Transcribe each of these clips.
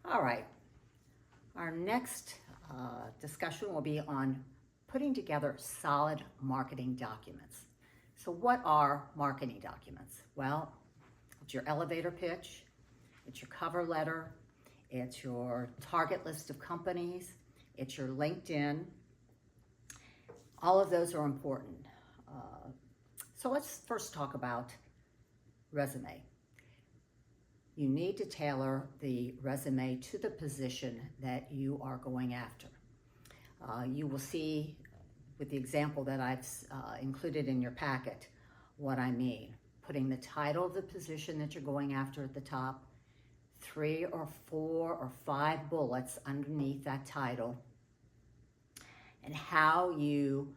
All right, our next discussion will be on putting together solid marketing documents. So what are marketing documents? Well, it's your elevator pitch, it's your cover letter, it's your target list of companies, it's your LinkedIn. All of those are important. So let's first talk about resume. You need to tailor the resume to the position that you are going after. You will see with the example that I've included in your packet what I mean. Putting the title of the position that you're going after at the top, 3 or 4 or 5 bullets underneath that title, and how you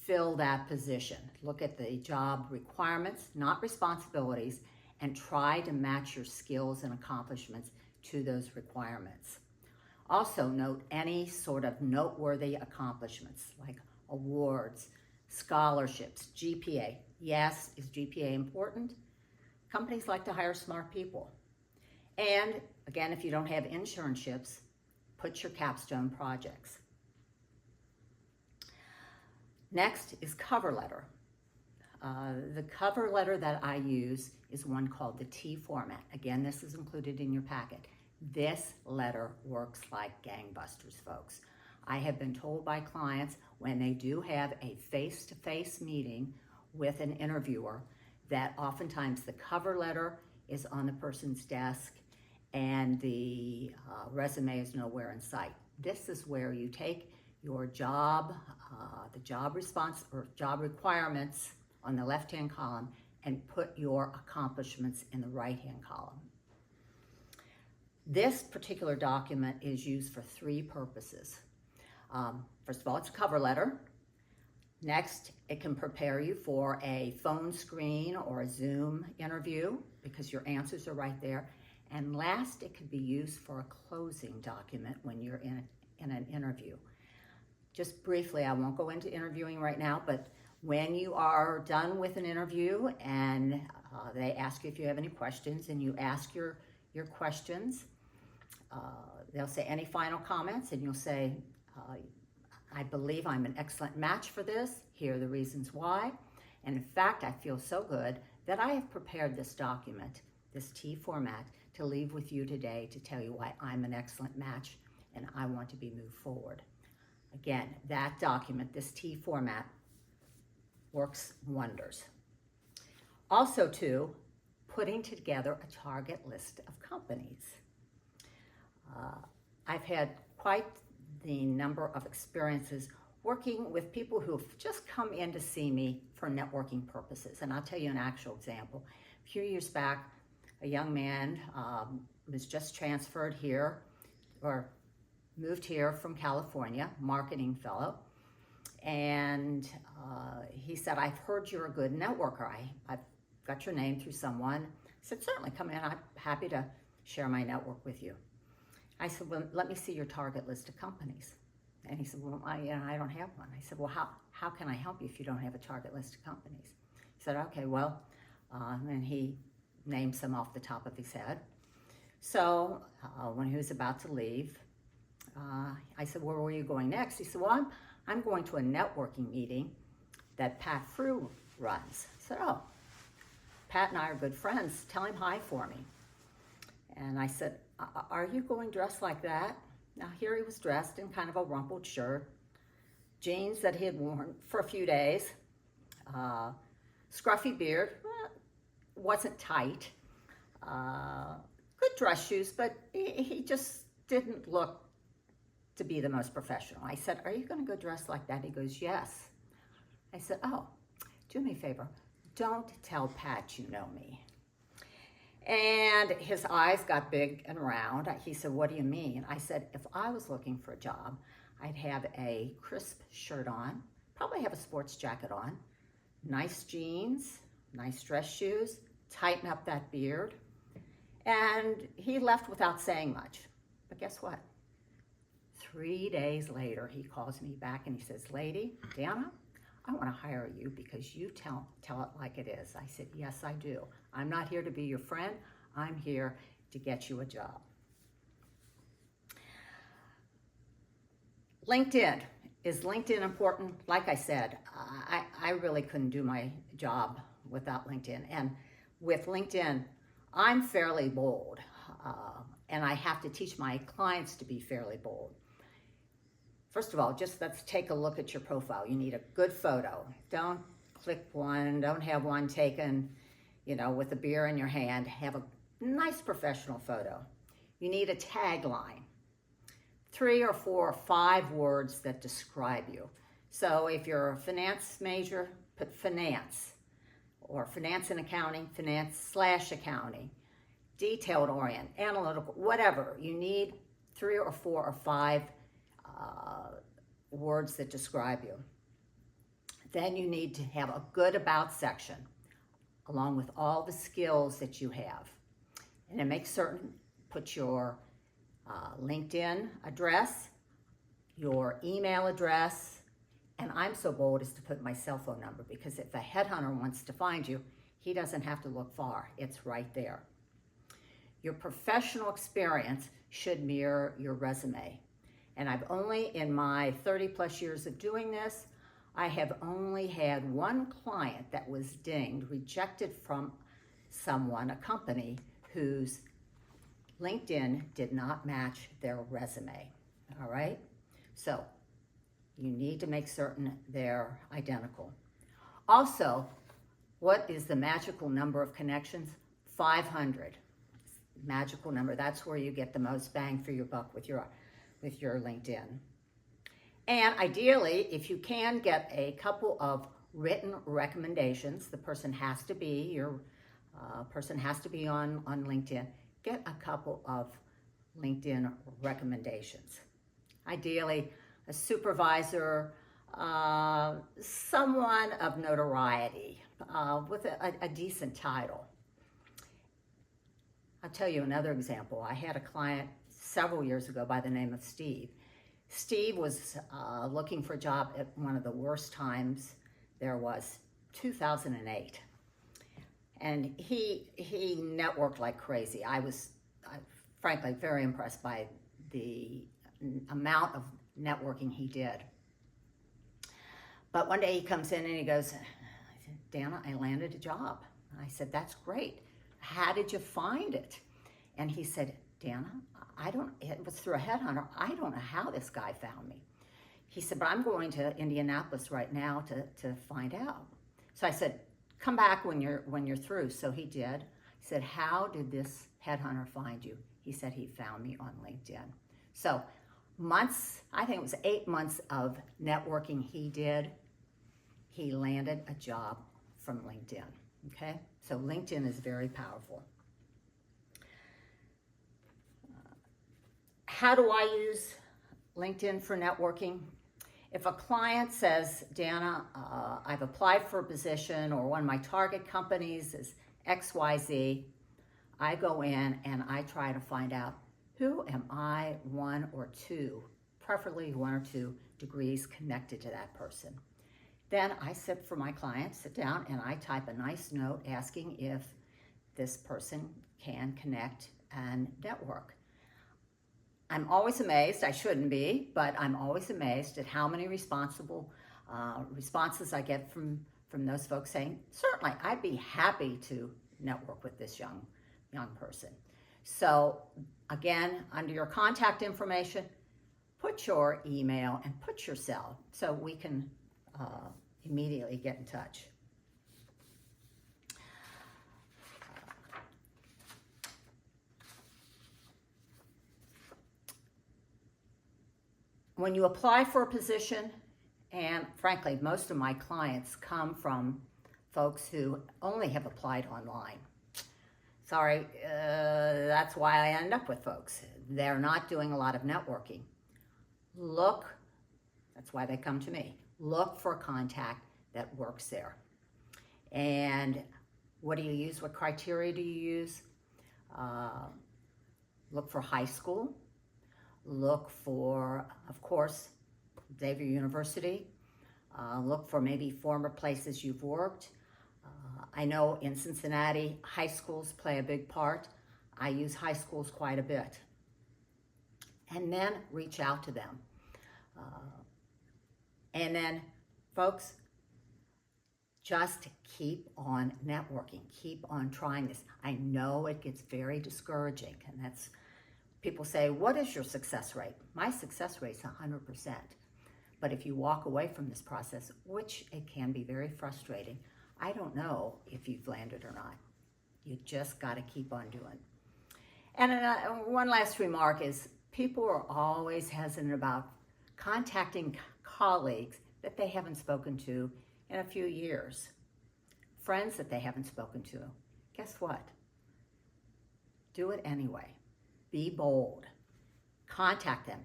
fill that position. Look at the job requirements, not responsibilities, and try to match your skills and accomplishments to those requirements. Also note any sort of noteworthy accomplishments like awards, scholarships, GPA. Yes, is GPA important? Companies like to hire smart people. And again, if you don't have internships, put your capstone projects. Next is cover letter. The cover letter that I use is one called the T format. Again, this is included in your packet. This letter works like gangbusters, folks. I have been told by clients when they do have a face-to-face meeting with an interviewer that oftentimes the cover letter is on the person's desk and the resume is nowhere in sight. This is where you take your job, the job response or job requirements on the left-hand column and put your accomplishments in the right-hand column. This particular document is used for 3 purposes. First of all, it's a cover letter. Next, it can prepare you for a phone screen or a Zoom interview because your answers are right there. And last, it could be used for a closing document when you're in an interview. Just briefly, I won't go into interviewing right now, but when you are done with an interview and they ask you if you have any questions and you ask your questions, they'll say any final comments and you'll say, I believe I'm an excellent match for this. Here are the reasons why. And in fact, I feel so good that I have prepared this document, this T format, to leave with you today to tell you why I'm an excellent match and I want to be moved forward. Again, that document, this T format, works wonders. Also, too, putting together a target list of companies. I've had quite the number of experiences working with people who've just come in to see me for networking purposes. And I'll tell you an actual example. A few years back, a young man was just transferred here or moved here from California, marketing fellow. And he said, I've heard you're a good networker. I've got your name through someone. I said, certainly, come in. I'm happy to share my network with you. I said, well, let me see your target list of companies. And he said, well, I don't have one. I said, well, how can I help you if you don't have a target list of companies? He said, okay, well, and he named some off the top of his head. So when he was about to leave, I said, where were you going next? He said, well, I'm going to a networking meeting that Pat Frew runs. I said, oh, Pat and I are good friends. Tell him hi for me. And I said, are you going dressed like that? Now here he was dressed in kind of a rumpled shirt, jeans that he had worn for a few days, scruffy beard, wasn't tight, good dress shoes, but he just didn't look to be the most professional. I said, are you going to go dressed like that? He goes, yes. I said, oh, do me a favor. Don't tell Pat you know me. And his eyes got big and round. He said, what do you mean? I said, if I was looking for a job, I'd have a crisp shirt on, probably have a sports jacket on, nice jeans, nice dress shoes, tighten up that beard. And he left without saying much. But guess what? 3 days later, he calls me back and he says, lady, Dana, I want to hire you because you tell it like it is. I said, yes, I do. I'm not here to be your friend. I'm here to get you a job. LinkedIn. Is LinkedIn important? Like I said, I really couldn't do my job without LinkedIn. And with LinkedIn, I'm fairly bold, and I have to teach my clients to be fairly bold. First of all, just let's take a look at your profile. You need a good photo. Don't click one, don't have one taken, with a beer in your hand. Have a nice professional photo. You need a tagline. 3 or 4 or 5 words that describe you. So if you're a finance major, put finance, or finance and accounting, finance/accounting, detailed orient, analytical, whatever. You need 3 or 4 or 5 words that describe you. Then you need to have a good about section along with all the skills that you have. And then make certain, put your LinkedIn address, your email address, and I'm so bold as to put my cell phone number, because if a headhunter wants to find you, he doesn't have to look far. It's right there. Your professional experience should mirror your resume. And I've only, in my 30 plus years of doing this, I have only had one client that was dinged, rejected from someone, a company, whose LinkedIn did not match their resume, all right? So you need to make certain they're identical. Also, what is the magical number of connections? 500. Magical number. That's where you get the most bang for your buck with your LinkedIn. And ideally, if you can get a couple of written recommendations, the person has to be on LinkedIn. Get a couple of LinkedIn recommendations. Ideally, a supervisor, someone of notoriety with a decent title. I'll tell you another example. I had a client several years ago by the name of Steve. Steve was looking for a job at one of the worst times there was, 2008. And he networked like crazy. I was frankly very impressed by the amount of networking he did. But one day he comes in and he goes, Dana, I landed a job. I said, that's great. How did you find it? And he said, Dana, it was through a headhunter. I don't know how this guy found me. He said, but I'm going to Indianapolis right now to find out. So I said, come back when you're through. So he did. He said, how did this headhunter find you? He said he found me on LinkedIn. So months, I think it was 8 months of networking he did, he landed a job from LinkedIn, okay? So LinkedIn is very powerful. How do I use LinkedIn for networking? If a client says, Dana, I've applied for a position, or one of my target companies is XYZ, I go in and I try to find out, who am I 1 or 2, preferably 1 or 2 degrees connected to that person. Then I sit down and I type a nice note asking if this person can connect and network. I'm always amazed, I shouldn't be, but I'm always amazed at how many responses I get from those folks saying, certainly, I'd be happy to network with this young person. So again, under your contact information, put your email and put your cell so we can immediately get in touch. When you apply for a position, and frankly, most of my clients come from folks who only have applied online. Sorry, that's why I end up with folks. They're not doing a lot of networking. That's why they come to me. Look for a contact that works there. And what do you use? What criteria do you use? Look for high school. Look for, of course, Xavier University. Look for maybe former places you've worked. I know in Cincinnati, high schools play a big part. I use high schools quite a bit. And then reach out to them. And then, folks, just keep on networking. Keep on trying this. I know it gets very discouraging, and that's, people say, what is your success rate? My success rate is 100%. But if you walk away from this process, which it can be very frustrating, I don't know if you've landed or not. You just got to keep on doing. And one last remark is, people are always hesitant about contacting colleagues that they haven't spoken to in a few years, friends that they haven't spoken to. Guess what? Do it anyway. Be bold. Contact them.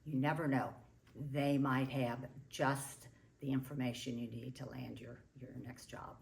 You never know. They might have just the information you need to land your next job.